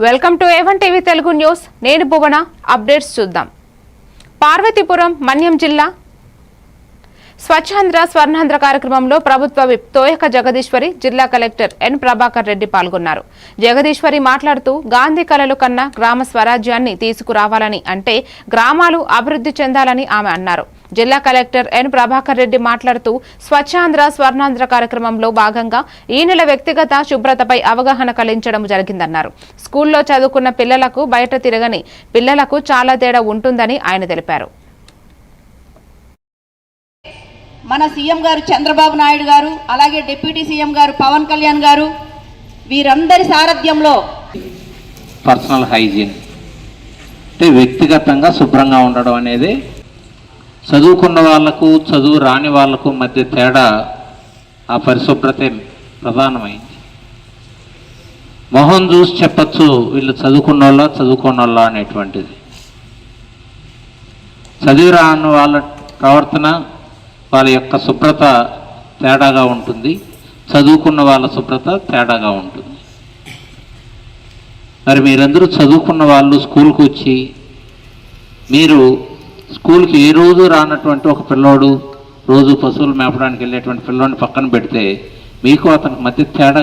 Welcome to A1 TV Telugu news. నేను భువన. Updates చూద్దాం. పార్వతీపురం మన్యం జిల్లా స్వచ్ఛాంధ్ర స్వర్ణాంధ్ర కార్యక్రమంలో ప్రభుత్వ విప్ తోయక జగదీశ్వరి, జిల్లా కలెక్టర్ ఎన్ ప్రభాకర్ రెడ్డి పాల్గొన్నారు. జగదీశ్వరి మాట్లాడుతూ గాంధీ కలలు కన్నా గ్రామ స్వరాజ్యాన్ని తీసుకురావాలని, అంటే గ్రామాలు అభివృద్ధి చెందాలని ఆమె అన్నారు. జిల్లా కలెక్టర్ ఎన్ ప్రభాకర్ రెడ్డి మాట్లాడుతూ స్వచ్ఛాంధ్ర స్వర్ణాంధ్ర కార్యక్రమంలో భాగంగా ఈ నెల వ్యక్తిగత శుభ్రతపై అవగాహన కలిగించడం జరిగిందన్నారు. స్కూల్లో చదువుకున్న పిల్లలకు బయట తిరగని పిల్లలకు చాలా తేడా ఉంటుందని ఆయన తెలిపారు. మన సీఎం గారు చంద్రబాబు నాయుడు గారు, అలాగే డిప్యూటీ సీఎం గారు పవన్ కళ్యాణ్ గారు, వీరందరి సారథ్యంలో పర్సనల్ హైజీన్ అంటే వ్యక్తిగతంగా శుభ్రంగా ఉండడం అనేది చదువుకున్న వాళ్లకు చదువు రాని వాళ్లకు మధ్య తేడా ఆ పరిశుభ్రతే ప్రధానమైంది. మొహం చూసి చెప్పచ్చు వీళ్ళు చదువుకున్న వాళ్ళ అనేటువంటిది. చదివి రాని వాళ్ళ ప్రవర్తన, వాళ్ళ యొక్క శుభ్రత తేడాగా ఉంటుంది, చదువుకున్న వాళ్ళ శుభ్రత తేడాగా ఉంటుంది. మరి మీరందరూ చదువుకున్న వాళ్ళు స్కూల్కి వచ్చి, మీరు స్కూల్కి ఏ రోజు రానటువంటి ఒక పిల్లోడు, రోజు పశువులు మేపడానికి వెళ్ళేటువంటి పిల్లోడిని పక్కన పెడితే మీకు అతనికి మధ్య తేడా